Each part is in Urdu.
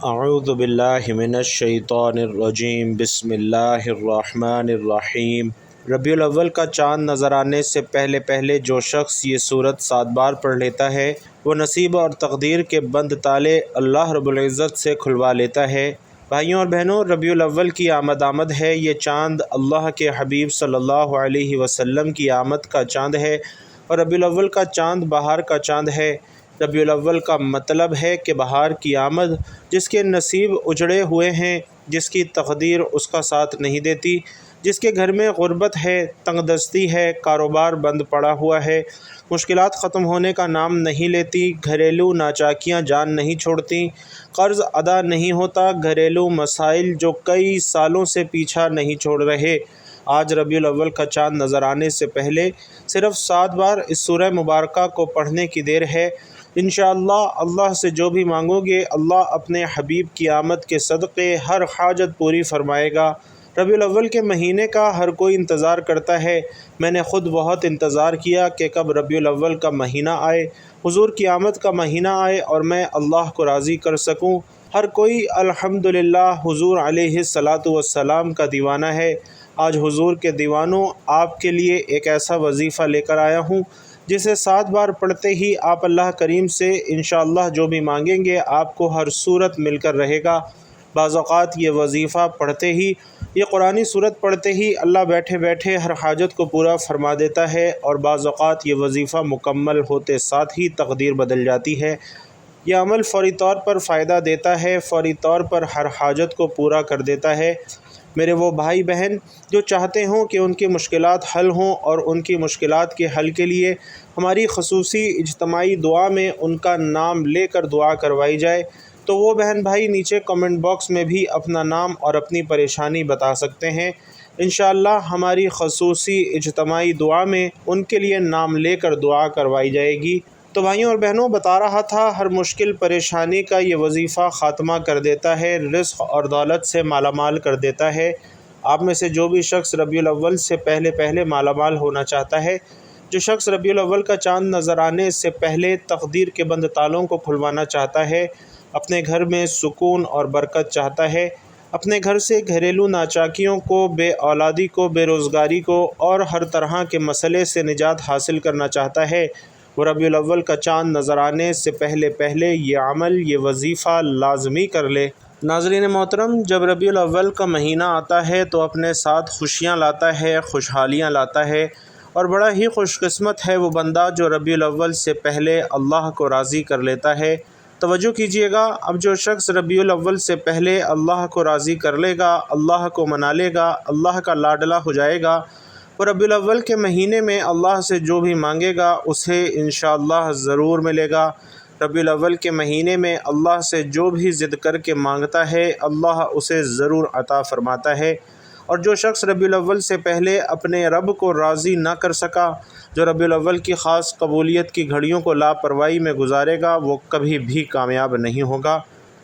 اعوذ باللہ من الشیطان الرجیم بسم اللہ الرحمن الرحیم۔ ربیع الاول کا چاند نظر آنے سے پہلے پہلے جو شخص یہ سورت 7 بار پڑھ لیتا ہے وہ نصیب اور تقدیر کے بند تالے اللہ رب العزت سے کھلوا لیتا ہے۔ بھائیوں اور بہنوں، ربیع الاول کی آمد ہے۔ یہ چاند اللہ کے حبیب صلی اللہ علیہ وسلم کی آمد کا چاند ہے، اور ربیع الاول کا چاند بہار کا چاند ہے۔ ربیع الاول کا مطلب ہے کہ بہار کی آمد، جس کے نصیب اجڑے ہوئے ہیں، جس کی تقدیر اس کا ساتھ نہیں دیتی، جس کے گھر میں غربت ہے، تنگ دستی ہے، کاروبار بند پڑا ہوا ہے، مشکلات ختم ہونے کا نام نہیں لیتی، گھریلو ناچاکیاں جان نہیں چھوڑتی، قرض ادا نہیں ہوتا، گھریلو مسائل جو کئی سالوں سے پیچھا نہیں چھوڑ رہے۔ آج ربیع الاول کا چاند نظر آنے سے پہلے صرف 7 بار اس سورہ مبارکہ کو پڑھنے کی دیر ہے۔ انشاءاللہ اللہ سے جو بھی مانگو گے، اللہ اپنے حبیب کی آمد کے صدقے ہر حاجت پوری فرمائے گا۔ ربیع الاول کے مہینے کا ہر کوئی انتظار کرتا ہے۔ میں نے خود بہت انتظار کیا کہ کب ربیع الاول کا مہینہ آئے، حضور کی آمد کا مہینہ آئے اور میں اللہ کو راضی کر سکوں۔ ہر کوئی الحمدللہ حضور علیہ الصلاۃ والسلام کا دیوانہ ہے۔ آج حضور کے دیوانوں، آپ کے لیے ایک ایسا وظیفہ لے کر آیا ہوں جسے 7 بار پڑھتے ہی آپ اللہ کریم سے انشاءاللہ جو بھی مانگیں گے آپ کو ہر صورت مل کر رہے گا۔ بعض اوقات یہ وظیفہ پڑھتے ہی، یہ قرآنی صورت پڑھتے ہی اللہ بیٹھے بیٹھے ہر حاجت کو پورا فرما دیتا ہے، اور بعض اوقات یہ وظیفہ مکمل ہوتے ساتھ ہی تقدیر بدل جاتی ہے۔ یہ عمل فوری طور پر فائدہ دیتا ہے، فوری طور پر ہر حاجت کو پورا کر دیتا ہے۔ میرے وہ بھائی بہن جو چاہتے ہوں کہ ان کی مشکلات حل ہوں اور ان کی مشکلات کے حل کے لیے ہماری خصوصی اجتماعی دعا میں ان کا نام لے کر دعا کروائی جائے، تو وہ بہن بھائی نیچے کمنٹ باکس میں بھی اپنا نام اور اپنی پریشانی بتا سکتے ہیں۔ انشاءاللہ ہماری خصوصی اجتماعی دعا میں ان کے لیے نام لے کر دعا کروائی جائے گی۔ تو بھائیوں اور بہنوں، بتا رہا تھا ہر مشکل پریشانی کا یہ وظیفہ خاتمہ کر دیتا ہے، رزق اور دولت سے مالا مال کر دیتا ہے۔ آپ میں سے جو بھی شخص ربیع الاول سے پہلے پہلے مالا مال ہونا چاہتا ہے، جو شخص ربیع الاول کا چاند نظر آنے سے پہلے تقدیر کے بند تالوں کو کھلوانا چاہتا ہے، اپنے گھر میں سکون اور برکت چاہتا ہے، اپنے گھر سے گھریلو ناچاکیوں کو، بے اولادی کو، بے روزگاری کو اور ہر طرح کے مسئلے سے نجات حاصل کرنا چاہتا ہے، وہ ربیع الاول کا چاند نظر آنے سے پہلے پہلے یہ عمل، یہ وظیفہ لازمی کر لے۔ ناظرین محترم، جب ربیع الاول کا مہینہ آتا ہے تو اپنے ساتھ خوشیاں لاتا ہے، خوشحالیاں لاتا ہے، اور بڑا ہی خوش قسمت ہے وہ بندہ جو ربیع الاول سے پہلے اللہ کو راضی کر لیتا ہے۔ توجہ کیجئے گا، اب جو شخص ربیع الاول سے پہلے اللہ کو راضی کر لے گا، اللہ کو منا لے گا، اللہ کا لاڈلا ہو جائے گا، وہ ربیع الاول کے مہینے میں اللہ سے جو بھی مانگے گا اسے انشاءاللہ ضرور ملے گا۔ ربیع الاول کے مہینے میں اللہ سے جو بھی ضد کر کے مانگتا ہے اللہ اسے ضرور عطا فرماتا ہے۔ اور جو شخص ربیع الاول سے پہلے اپنے رب کو راضی نہ کر سکا، جو ربیع الاول کی خاص قبولیت کی گھڑیوں کو لاپرواہی میں گزارے گا، وہ کبھی بھی کامیاب نہیں ہوگا۔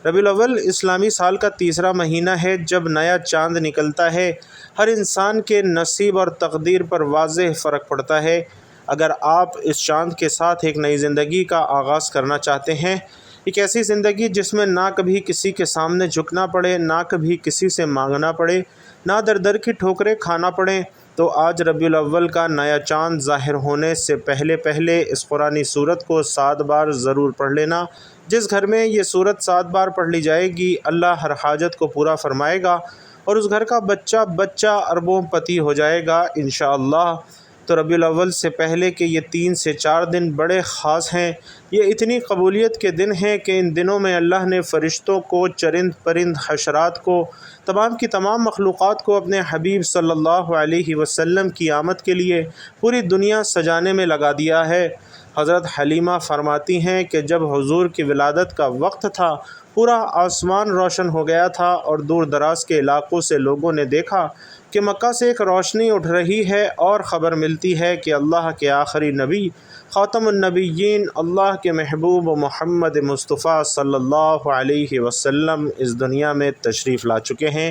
ربیع الاول اسلامی سال کا تیسرا مہینہ ہے جب نیا چاند نکلتا ہے۔ ہر انسان کے نصیب اور تقدیر پر واضح فرق پڑتا ہے۔ اگر آپ اس چاند کے ساتھ ایک نئی زندگی کا آغاز کرنا چاہتے ہیں، ایک ایسی زندگی جس میں نہ کبھی کسی کے سامنے جھکنا پڑے، نہ کبھی کسی سے مانگنا پڑے، نہ در در کی ٹھوکریں کھانا پڑیں، تو آج ربیع الاول کا نیا چاند ظاہر ہونے سے پہلے پہلے اس قرآنی صورت کو 7 بار ضرور پڑھ لینا۔ جس گھر میں یہ صورت 7 بار پڑھ لی جائے گی، اللہ ہر حاجت کو پورا فرمائے گا اور اس گھر کا بچہ بچہ اربوں پتی ہو جائے گا انشاءاللہ۔ تو ربیع الاول سے پہلے کے یہ 3 سے 4 دن بڑے خاص ہیں۔ یہ اتنی قبولیت کے دن ہیں کہ ان دنوں میں اللہ نے فرشتوں کو، چرند پرند حشرات کو، تمام کی تمام مخلوقات کو اپنے حبیب صلی اللہ علیہ وسلم کی آمد کے لیے پوری دنیا سجانے میں لگا دیا ہے۔ حضرت حلیمہ فرماتی ہیں کہ جب حضور کی ولادت کا وقت تھا، پورا آسمان روشن ہو گیا تھا اور دور دراز کے علاقوں سے لوگوں نے دیکھا کہ مکہ سے ایک روشنی اٹھ رہی ہے اور خبر ملتی ہے کہ اللہ کے آخری نبی، خاتم النبیین، اللہ کے محبوب محمد مصطفیٰ صلی اللہ علیہ وسلم اس دنیا میں تشریف لا چکے ہیں۔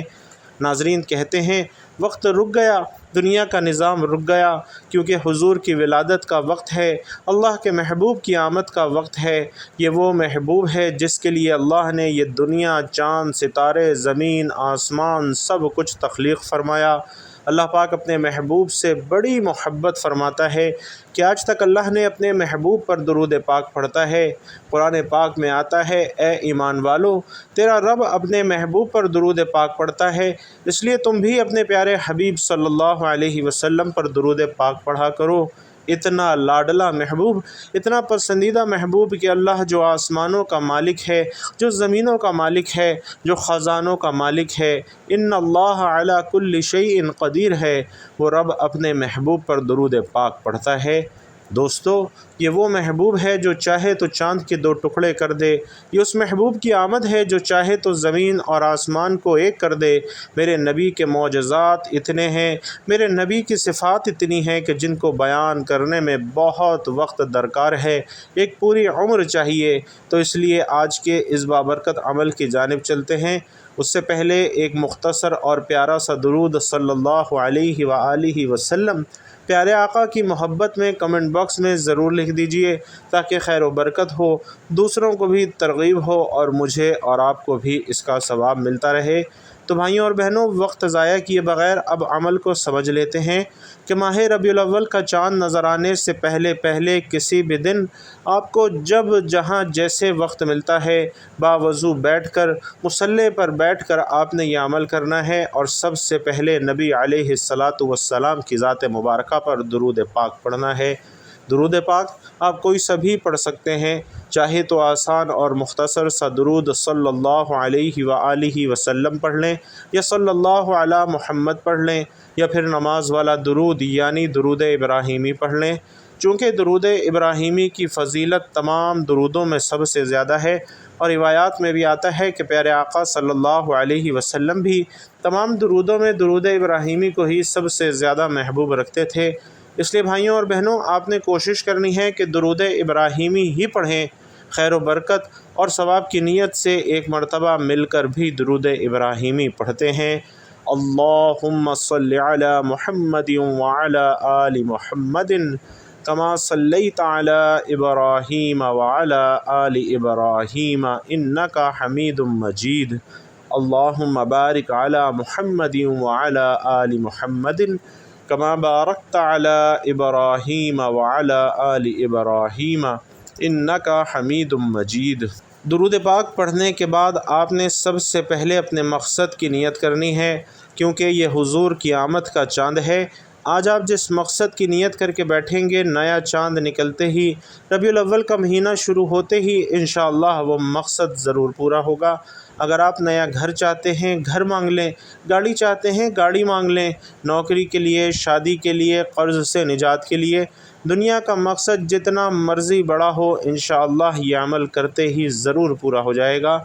ناظرین کہتے ہیں وقت رک گیا، دنیا کا نظام رک گیا، کیونکہ حضور کی ولادت کا وقت ہے، اللہ کے محبوب کی آمد کا وقت ہے۔ یہ وہ محبوب ہے جس کے لیے اللہ نے یہ دنیا، چاند، ستارے، زمین، آسمان سب کچھ تخلیق فرمایا۔ اللہ پاک اپنے محبوب سے بڑی محبت فرماتا ہے کہ آج تک اللہ نے اپنے محبوب پر درود پاک پڑھتا ہے۔ قرآن پاک میں آتا ہے اے ایمان والو، تیرا رب اپنے محبوب پر درود پاک پڑھتا ہے، اس لیے تم بھی اپنے پیارے حبیب صلی اللہ علیہ وسلم پر درود پاک پڑھا کرو۔ اتنا لاڈلا محبوب، اتنا پسندیدہ محبوب کہ اللہ جو آسمانوں کا مالک ہے، جو زمینوں کا مالک ہے، جو خزانوں کا مالک ہے، ان اللہ علی کل شیء قدیر ہے، وہ رب اپنے محبوب پر درود پاک پڑھتا ہے۔ دوستو، یہ وہ محبوب ہے جو چاہے تو چاند کے 2 ٹکڑے کر دے، یہ اس محبوب کی آمد ہے جو چاہے تو زمین اور آسمان کو ایک کر دے۔ میرے نبی کے معجزات اتنے ہیں، میرے نبی کی صفات اتنی ہیں کہ جن کو بیان کرنے میں بہت وقت درکار ہے، ایک پوری عمر چاہیے۔ تو اس لیے آج کے اس بابرکت عمل کی جانب چلتے ہیں۔ اس سے پہلے ایک مختصر اور پیارا سا درود صلی اللہ علیہ وآلہ وسلم پیارے آقا کی محبت میں کمنٹ باکس میں ضرور لکھ دیجئے تاکہ خیر و برکت ہو، دوسروں کو بھی ترغیب ہو اور مجھے اور آپ کو بھی اس کا ثواب ملتا رہے۔ تو بھائیوں اور بہنوں، وقت ضائع کیے بغیر اب عمل کو سمجھ لیتے ہیں کہ ماہ ربیع الاول کا چاند نظر آنے سے پہلے کسی بھی دن آپ کو جب جہاں جیسے وقت ملتا ہے، باوضو بیٹھ کر، مصلی پر بیٹھ کر آپ نے یہ عمل کرنا ہے، اور سب سے پہلے نبی علیہ الصلاۃ والسلام کی ذات مبارکہ پر درود پاک پڑھنا ہے۔ درود پاک آپ کوئی سا بھی پڑھ سکتے ہیں، چاہے تو آسان اور مختصر سا درود صلی اللہ علیہ وآلہ وسلم پڑھ لیں، یا صلی اللہ علی محمد پڑھ لیں، یا پھر نماز والا درود یعنی درود ابراہیمی پڑھ لیں۔ چونکہ درود ابراہیمی کی فضیلت تمام درودوں میں سب سے زیادہ ہے، اور روایات میں بھی آتا ہے کہ پیارے آقا صلی اللہ علیہ وسلم بھی تمام درودوں میں درود ابراہیمی کو ہی سب سے زیادہ محبوب رکھتے تھے۔ اس لیے بھائیوں اور بہنوں، آپ نے کوشش کرنی ہے کہ درود ابراہیمی ہی پڑھیں۔ خیر و برکت اور ثواب کی نیت سے ایک مرتبہ مل کر بھی درود ابراہیمی پڑھتے ہیں۔ اللہم صلی علی محمد وعلی آل محمد کما صلیت علی ابراہیم وعلی آل ابراہیم انک حمید مجید۔ اللہم بارک علی محمد وعلی آل محمد کما بارکت علی ابراہیم وعلی آل ابراہیم انک حمید مجید۔ درود پاک پڑھنے کے بعد آپ نے سب سے پہلے اپنے مقصد کی نیت کرنی ہے، کیونکہ یہ حضور کی آمد کا چاند ہے۔ آج آپ جس مقصد کی نیت کر کے بیٹھیں گے، نیا چاند نکلتے ہی، ربیع الاول کا مہینہ شروع ہوتے ہی انشاءاللہ وہ مقصد ضرور پورا ہوگا۔ اگر آپ نیا گھر چاہتے ہیں، گھر مانگ لیں، گاڑی چاہتے ہیں، گاڑی مانگ لیں، نوکری کے لیے، شادی کے لیے، قرض سے نجات کے لیے، دنیا کا مقصد جتنا مرضی بڑا ہو، انشاءاللہ یہ عمل کرتے ہی ضرور پورا ہو جائے گا۔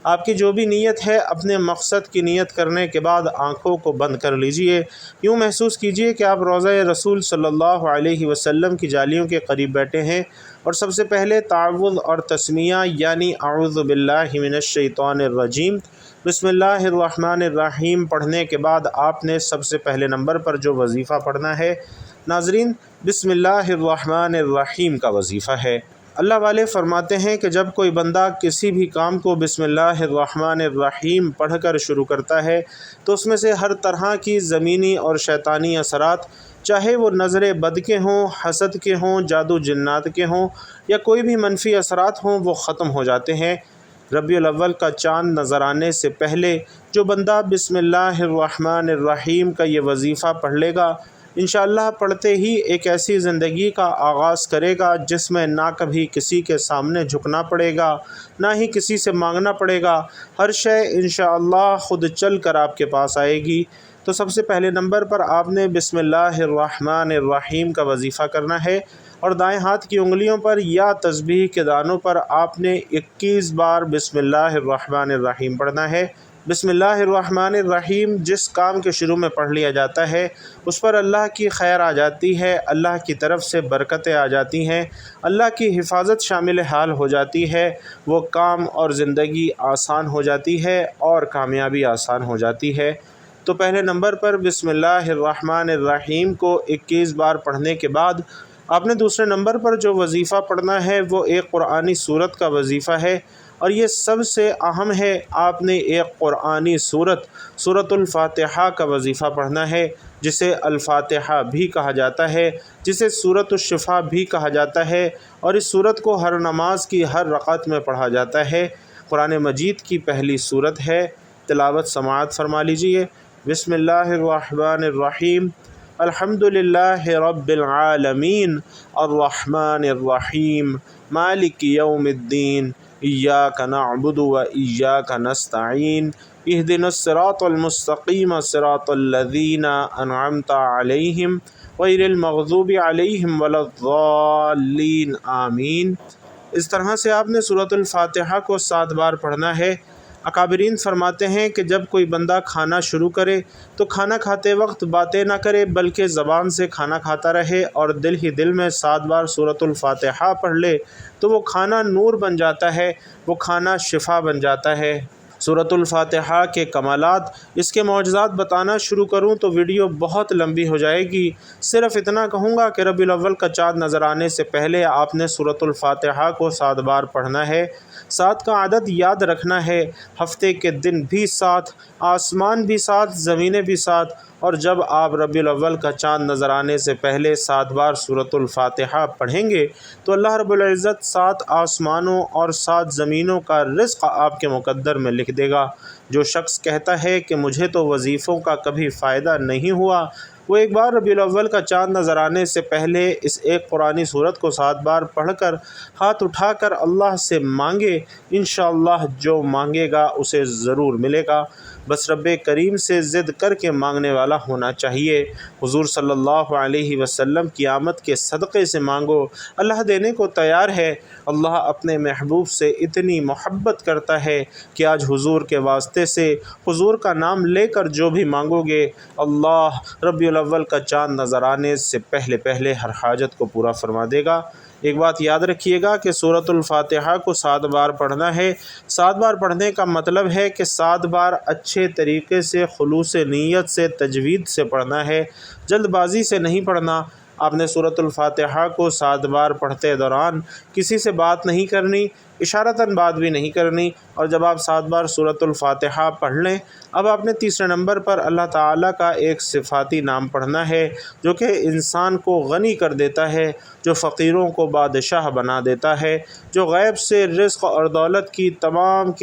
آپ کی جو بھی نیت ہے، اپنے مقصد کی نیت کرنے کے بعد آنکھوں کو بند کر لیجئے، یوں محسوس کیجئے کہ آپ روضہ رسول صلی اللہ علیہ وسلم کی جالیوں کے قریب بیٹھے ہیں، اور سب سے پہلے تعوذ اور تسمیہ یعنی اعوذ باللہ من الشیطان الرجیم، بسم اللہ الرحمن الرحیم پڑھنے کے بعد آپ نے سب سے پہلے نمبر پر جو وظیفہ پڑھنا ہے، ناظرین، بسم اللہ الرحمن الرحیم کا وظیفہ ہے۔ اللہ والے فرماتے ہیں کہ جب کوئی بندہ کسی بھی کام کو بسم اللہ الرحمن الرحیم پڑھ کر شروع کرتا ہے تو اس میں سے ہر طرح کی زمینی اور شیطانی اثرات، چاہے وہ نظر بد کے ہوں، حسد کے ہوں، جادو جنات کے ہوں، یا کوئی بھی منفی اثرات ہوں، وہ ختم ہو جاتے ہیں۔ ربیع الاول کا چاند نظر آنے سے پہلے جو بندہ بسم اللہ الرحمن الرحیم کا یہ وظیفہ پڑھ لے گا، انشاءاللہ پڑھتے ہی ایک ایسی زندگی کا آغاز کرے گا جس میں نہ کبھی کسی کے سامنے جھکنا پڑے گا، نہ ہی کسی سے مانگنا پڑے گا، ہر شے انشاءاللہ خود چل کر آپ کے پاس آئے گی۔ تو سب سے پہلے نمبر پر آپ نے بسم اللہ الرحمن الرحیم کا وظیفہ کرنا ہے، اور دائیں ہاتھ کی انگلیوں پر یا تسبیح کے دانوں پر آپ نے 21 بار بسم اللہ الرحمن الرحیم پڑھنا ہے۔ بسم اللہ الرحمن الرحیم جس کام کے شروع میں پڑھ لیا جاتا ہے، اس پر اللہ کی خیر آ جاتی ہے، اللہ کی طرف سے برکتیں آ جاتی ہیں، اللہ کی حفاظت شامل حال ہو جاتی ہے، وہ کام اور زندگی آسان ہو جاتی ہے اور کامیابی آسان ہو جاتی ہے۔ تو پہلے نمبر پر بسم اللہ الرحمن الرحیم کو 21 بار پڑھنے کے بعد آپ نے دوسرے نمبر پر جو وظیفہ پڑھنا ہے وہ ایک قرآنی سورت کا وظیفہ ہے، اور یہ سب سے اہم ہے۔ آپ نے ایک قرآنی سورت الفاتحہ کا وظیفہ پڑھنا ہے، جسے الفاتحہ بھی کہا جاتا ہے، جسے سورت الشفا بھی کہا جاتا ہے، اور اس سورت کو ہر نماز کی ہر رکعت میں پڑھا جاتا ہے۔ قرآن مجید کی پہلی سورت ہے۔ تلاوت سماعت فرما لیجئے۔ بسم اللہ الرحمن الرحیم، الحمد للہ رب العالمین، الرحمن الرحیم، مالک یوم الدین، ایاک نعبد و ایاک نستعین، اہدنا الصراط المستقیم صراط الذین انعمت علیہم غیر المغضوب علیہم ولا الضالین آمین۔ اس طرح سے آپ نے سورۃ الفاتحہ کو 7 بار پڑھنا ہے۔ اکابرین فرماتے ہیں کہ جب کوئی بندہ کھانا شروع کرے تو کھانا کھاتے وقت باتیں نہ کرے، بلکہ زبان سے کھانا کھاتا رہے اور دل ہی دل میں 7 بار سورۃ الفاتحہ پڑھ لے تو وہ کھانا نور بن جاتا ہے، وہ کھانا شفا بن جاتا ہے۔ سورۃ الفاتحہ کے کمالات، اس کے معجزات بتانا شروع کروں تو ویڈیو بہت لمبی ہو جائے گی۔ صرف اتنا کہوں گا کہ ربیع الاول کا چاند نظر آنے سے پہلے آپ نے سورۃ الفاتحہ کو 7 بار پڑھنا ہے۔ 7 کا عدد یاد رکھنا ہے۔ ہفتے کے دن بھی 7، آسمان بھی 7، زمینیں بھی 7، اور جب آپ ربیع الاول کا چاند نظر آنے سے پہلے 7 بار سورۃ الفاتحہ پڑھیں گے تو اللہ رب العزت 7 آسمانوں اور 7 زمینوں کا رزق آپ کے مقدر میں لکھ دے گا۔ جو شخص کہتا ہے کہ مجھے تو وظیفوں کا کبھی فائدہ نہیں ہوا، وہ ایک بار ربیع الاول کا چاند نظر آنے سے پہلے اس ایک قرآنی سورت کو 7 بار پڑھ کر ہاتھ اٹھا کر اللہ سے مانگے، انشاءاللہ جو مانگے گا اسے ضرور ملے گا۔ بس رب کریم سے ضد کر کے مانگنے والا ہونا چاہیے۔ حضور صلی اللہ علیہ وسلم کی آمد کے صدقے سے مانگو، اللہ دینے کو تیار ہے۔ اللہ اپنے محبوب سے اتنی محبت کرتا ہے کہ آج حضور کے واسطے سے حضور کا نام لے کر جو بھی مانگو گے، اللہ ربیع الاول کا چاند نظر آنے سے پہلے ہر حاجت کو پورا فرما دے گا۔ ایک بات یاد رکھیے گا کہ سورۃ الفاتحہ کو 7 بار پڑھنا ہے۔ 7 بار پڑھنے کا مطلب ہے کہ 7 بار اچھے طریقے سے، خلوص نیت سے، تجوید سے پڑھنا ہے، جلد بازی سے نہیں پڑھنا۔ آپ نے سورۃ الفاتحہ کو 7 بار پڑھتے دوران کسی سے بات نہیں کرنی، اشارتاً بات بھی نہیں کرنی، اور جب آپ 7 بار سورۃ الفاتحہ پڑھ لیں، اب آپ نے تیسرے نمبر پر اللہ تعالیٰ کا ایک صفاتی نام پڑھنا ہے جو کہ انسان کو غنی کر دیتا ہے، جو فقیروں کو بادشاہ بنا دیتا ہے، جو غیب سے رزق اور دولت کی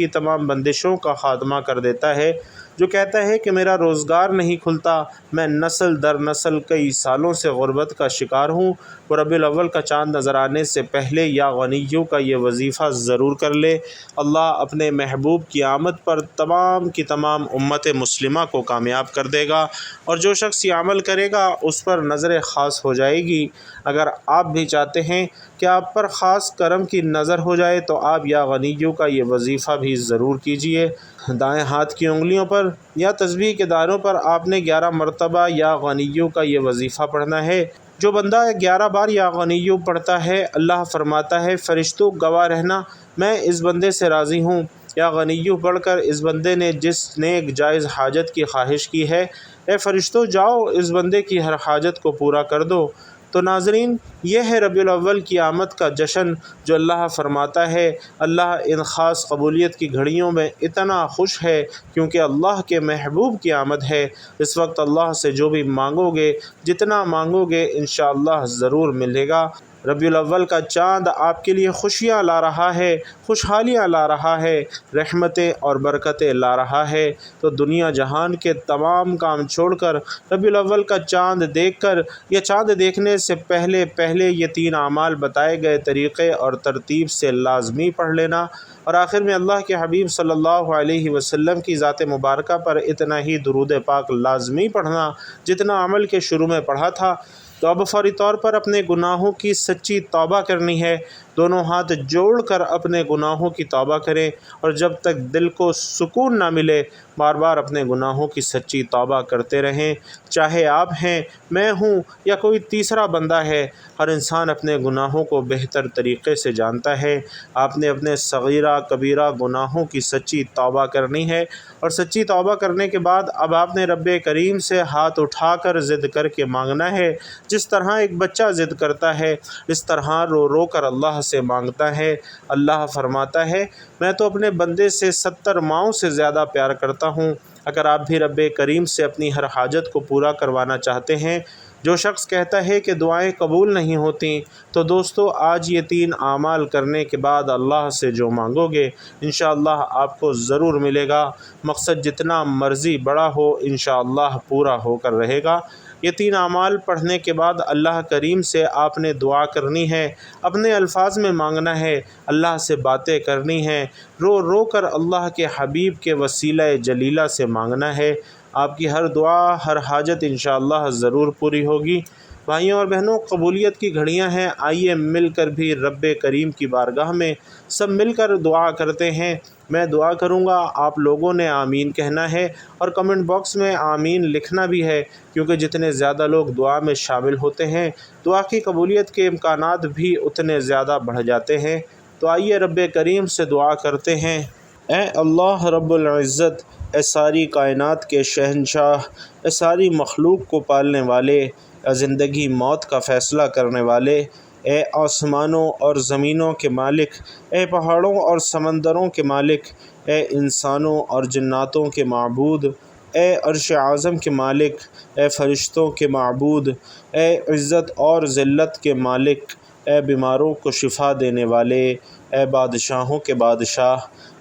تمام بندشوں کا خاتمہ کر دیتا ہے، جو کہتا ہے کہ میرا روزگار نہیں کھلتا، میں نسل در نسل کئی سالوں سے غربت کا شکار ہوں۔ وہ ربیع الاول کا چاند نظر آنے سے پہلے یا غنیوں کا یہ وظیفہ ضرور کر لے۔ اللہ اپنے محبوب کی آمد پر تمام کی تمام امت مسلمہ کو کامیاب کر دے گا، اور جو شخص یہ عمل کرے گا اس پر نظر خاص ہو جائے گی۔ اگر آپ بھی چاہتے ہیں کہ آپ پر خاص کرم کی نظر ہو جائے تو آپ یا غنیوں کا یہ وظیفہ بھی ضرور کیجئے۔ دائیں ہاتھ کی انگلیوں پر یا تسبیح کے دائروں پر آپ نے 11 مرتبہ یا غنیوں کا یہ وظیفہ پڑھنا ہے۔ جو بندہ 11 بار یا غنیوں پڑھتا ہے، اللہ فرماتا ہے فرشتوں گواہ رہنا، میں اس بندے سے راضی ہوں۔ یا غنیوں پڑھ کر اس بندے نے جس نیک جائز حاجت کی خواہش کی ہے، اے فرشتوں جاؤ اس بندے کی ہر حاجت کو پورا کر دو۔ تو ناظرین، یہ ہے ربیع الاول کی آمد کا جشن جو اللہ فرماتا ہے اللہ ان خاص قبولیت کی گھڑیوں میں اتنا خوش ہے کیونکہ اللہ کے محبوب کی آمد ہے۔ اس وقت اللہ سے جو بھی مانگو گے، جتنا مانگو گے، انشاءاللہ ضرور ملے گا۔ ربیع الاول کا چاند آپ کے لیے خوشیاں لا رہا ہے، خوشحالیاں لا رہا ہے، رحمتیں اور برکتیں لا رہا ہے۔ تو دنیا جہان کے تمام کام چھوڑ کر ربیع الاول کا چاند دیکھ کر یا چاند دیکھنے سے پہلے یہ 3 اعمال بتائے گئے طریقے اور ترتیب سے لازمی پڑھ لینا، اور آخر میں اللہ کے حبیب صلی اللہ علیہ وسلم کی ذات مبارکہ پر اتنا ہی درود پاک لازمی پڑھنا جتنا عمل کے شروع میں پڑھا تھا۔ تو اب فوری طور پر اپنے گناہوں کی سچی توبہ کرنی ہے، دونوں ہاتھ جوڑ کر اپنے گناہوں کی توبہ کریں، اور جب تک دل کو سکون نہ ملے بار بار اپنے گناہوں کی سچی توبہ کرتے رہیں۔ چاہے آپ ہیں، میں ہوں یا کوئی تیسرا بندہ ہے، ہر انسان اپنے گناہوں کو بہتر طریقے سے جانتا ہے۔ آپ نے اپنے صغیرہ کبیرہ گناہوں کی سچی توبہ کرنی ہے، اور سچی توبہ کرنے کے بعد اب آپ نے رب کریم سے ہاتھ اٹھا کر ضد کر کے مانگنا ہے۔ جس طرح ایک بچہ ضد کرتا ہے، اس طرح رو رو کر اللہ سے مانگتا ہے۔ اللہ فرماتا ہے، میں تو اپنے بندے سے 70 ماؤں سے زیادہ پیار کرتا ہوں۔ اگر آپ بھی رب کریم سے اپنی ہر حاجت کو پورا کروانا چاہتے ہیں۔ جو شخص کہتا ہے کہ دعائیں قبول نہیں ہوتیں، تو دوستو آج یہ 3 اعمال کرنے کے بعد اللہ سے جو مانگو گے انشاءاللہ آپ کو ضرور ملے گا۔ مقصد جتنا مرضی بڑا ہو انشاءاللہ پورا ہو کر رہے گا۔ یہ 3 اعمال پڑھنے کے بعد اللہ کریم سے آپ نے دعا کرنی ہے، اپنے الفاظ میں مانگنا ہے، اللہ سے باتیں کرنی ہیں، رو رو کر اللہ کے حبیب کے وسیلہ جلیلہ سے مانگنا ہے۔ آپ کی ہر دعا، ہر حاجت انشاءاللہ ضرور پوری ہوگی۔ بھائیوں اور بہنوں، قبولیت کی گھڑیاں ہیں، آئیے مل کر بھی رب کریم کی بارگاہ میں سب مل کر دعا کرتے ہیں۔ میں دعا کروں گا، آپ لوگوں نے آمین کہنا ہے، اور کمنٹ باکس میں آمین لکھنا بھی ہے، کیونکہ جتنے زیادہ لوگ دعا میں شامل ہوتے ہیں دعا کی قبولیت کے امکانات بھی اتنے زیادہ بڑھ جاتے ہیں۔ تو آئیے رب کریم سے دعا کرتے ہیں۔ اے اللہ رب العزت، اے ساری کائنات کے شہنشاہ، اے ساری مخلوق کو پالنے والے، اے زندگی موت کا فیصلہ کرنے والے، اے آسمانوں اور زمینوں کے مالک، اے پہاڑوں اور سمندروں کے مالک، اے انسانوں اور جناتوں کے معبود، اے عرش اعظم کے مالک، اے فرشتوں کے معبود، اے عزت اور ذلت کے مالک، اے بیماروں کو شفا دینے والے، اے بادشاہوں کے بادشاہ،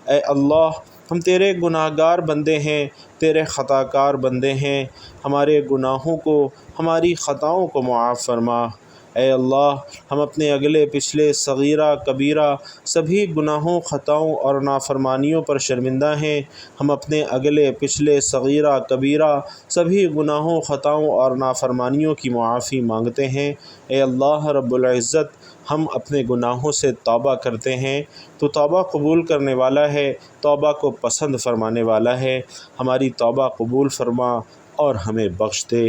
اے اللہ ہم تیرے گناہ گار بندے ہیں، تیرے خطا کار بندے ہیں، ہمارے گناہوں کو، ہماری خطاؤں کو معاف فرما۔ اے اللہ ہم اپنے اگلے پچھلے صغیرہ کبیرہ سبھی گناہوں، خطاؤں اور نافرمانیوں پر شرمندہ ہیں۔ ہم اپنے اگلے پچھلے صغیرہ کبیرہ سبھی گناہوں، خطاؤں اور نافرمانیوں کی معافی مانگتے ہیں۔ اے اللہ رب العزت، ہم اپنے گناہوں سے توبہ کرتے ہیں، تو توبہ قبول کرنے والا ہے، توبہ کو پسند فرمانے والا ہے۔ ہماری توبہ قبول فرما اور ہمیں بخش دے۔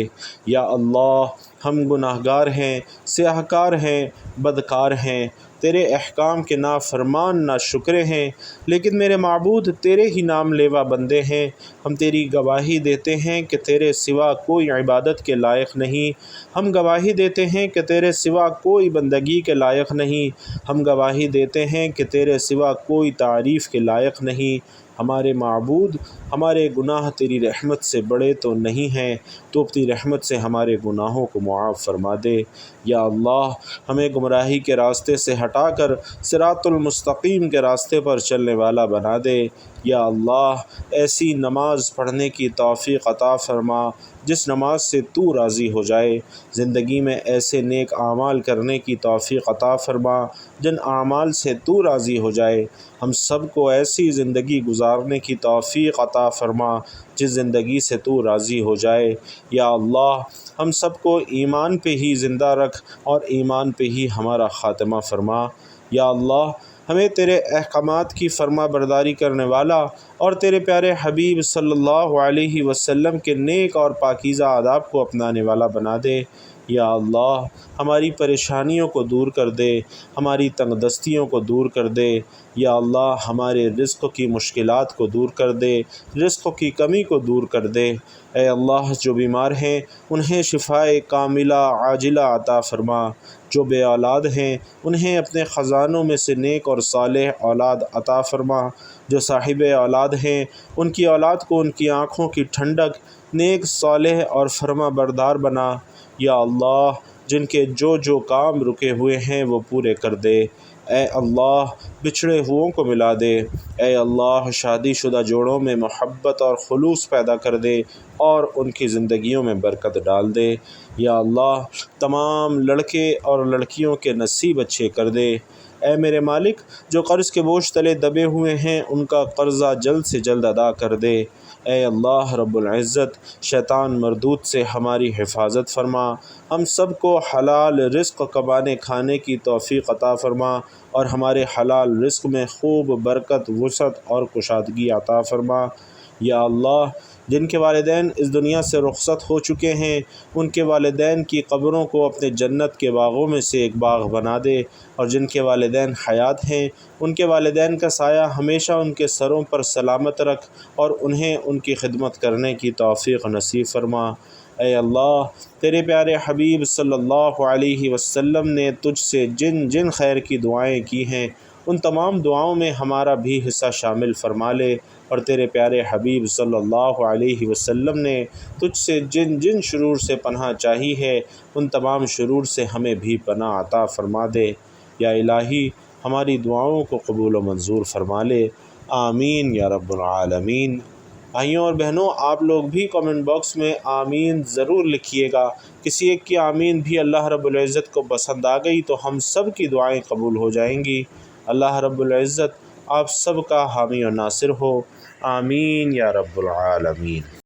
یا اللہ ہم گناہ گار ہیں، سیاہ کار ہیں، بدکار ہیں، تیرے احکام کے نافرمان ناشکرے ہیں، لیکن میرے معبود تیرے ہی نام لیوا بندے ہیں۔ ہم تیری گواہی دیتے ہیں کہ تیرے سوا کوئی عبادت کے لائق نہیں، ہم گواہی دیتے ہیں کہ تیرے سوا کوئی بندگی کے لائق نہیں، ہم گواہی دیتے ہیں کہ تیرے سوا کوئی تعریف کے لائق نہیں۔ ہمارے معبود، ہمارے گناہ تیری رحمت سے بڑے تو نہیں ہیں، تو اپنی رحمت سے ہمارے گناہوں کو معاف فرما دے۔ یا اللہ ہمیں گمراہی کے راستے سے ہٹا کر صراط المستقیم کے راستے پر چلنے والا بنا دے۔ یا اللہ ایسی نماز پڑھنے کی توفیق عطا فرما جس نماز سے تو راضی ہو جائے، زندگی میں ایسے نیک اعمال کرنے کی توفیق عطا فرما جن اعمال سے تو راضی ہو جائے۔ ہم سب کو ایسی زندگی گزارنے کی توفیق عطا فرما جس زندگی سے تو راضی ہو جائے۔ یا اللہ ہم سب کو ایمان پہ ہی زندہ رکھ اور ایمان پہ ہی ہمارا خاتمہ فرما۔ یا اللہ ہمیں تیرے احکامات کی فرما برداری کرنے والا اور تیرے پیارے حبیب صلی اللہ علیہ وسلم کے نیک اور پاکیزہ آداب کو اپنانے والا بنا دے۔ یا اللہ ہماری پریشانیوں کو دور کر دے، ہماری تنگ دستیوں کو دور کر دے۔ یا اللہ ہمارے رزق کی مشکلات کو دور کر دے، رزق کی کمی کو دور کر دے۔ اے اللہ جو بیمار ہیں انہیں شفائے کاملہ عاجلہ عطا فرما، جو بے اولاد ہیں انہیں اپنے خزانوں میں سے نیک اور صالح اولاد عطا فرما، جو صاحب اولاد ہیں ان کی اولاد کو ان کی آنکھوں کی ٹھنڈک، نیک صالح اور فرما بردار بنا۔ یا اللہ جن کے جو کام رکے ہوئے ہیں وہ پورے کر دے۔ اے اللہ بچھڑے ہوئوں کو ملا دے۔ اے اللہ شادی شدہ جوڑوں میں محبت اور خلوص پیدا کر دے اور ان کی زندگیوں میں برکت ڈال دے۔ یا اللہ تمام لڑکے اور لڑکیوں کے نصیب اچھے کر دے۔ اے میرے مالک، جو قرض کے بوجھ تلے دبے ہوئے ہیں ان کا قرضہ جلد سے جلد ادا کر دے۔ اے اللہ رب العزت، شیطان مردود سے ہماری حفاظت فرما، ہم سب کو حلال رزق کمانے کھانے کی توفیق عطا فرما، اور ہمارے حلال رزق میں خوب برکت، وسعت اور کشادگی عطا فرما۔ یا اللہ، جن کے والدین اس دنیا سے رخصت ہو چکے ہیں ان کے والدین کی قبروں کو اپنے جنت کے باغوں میں سے ایک باغ بنا دے، اور جن کے والدین حیات ہیں ان کے والدین کا سایہ ہمیشہ ان کے سروں پر سلامت رکھ، اور انہیں ان کی خدمت کرنے کی توفیق نصیب فرما۔ اے اللہ، تیرے پیارے حبیب صلی اللہ علیہ وسلم نے تجھ سے جن جن خیر کی دعائیں کی ہیں ان تمام دعاؤں میں ہمارا بھی حصہ شامل فرما لے، اور تیرے پیارے حبیب صلی اللہ علیہ وسلم نے تجھ سے جن جن شرور سے پناہ چاہی ہے ان تمام شرور سے ہمیں بھی پناہ عطا فرما دے۔ یا الہی، ہماری دعاؤں کو قبول و منظور فرما لے، آمین یا رب العالمین۔ بھائیوں اور بہنوں، آپ لوگ بھی کامنٹ باکس میں آمین ضرور لکھیے گا۔ کسی ایک کی آمین بھی اللہ رب العزت کو پسند آ گئی تو ہم سب کی دعائیں قبول ہو جائیں گی۔ اللہ رب العزت آپ سب کا حامی و ناصر ہو، آمین یا رب العالمین۔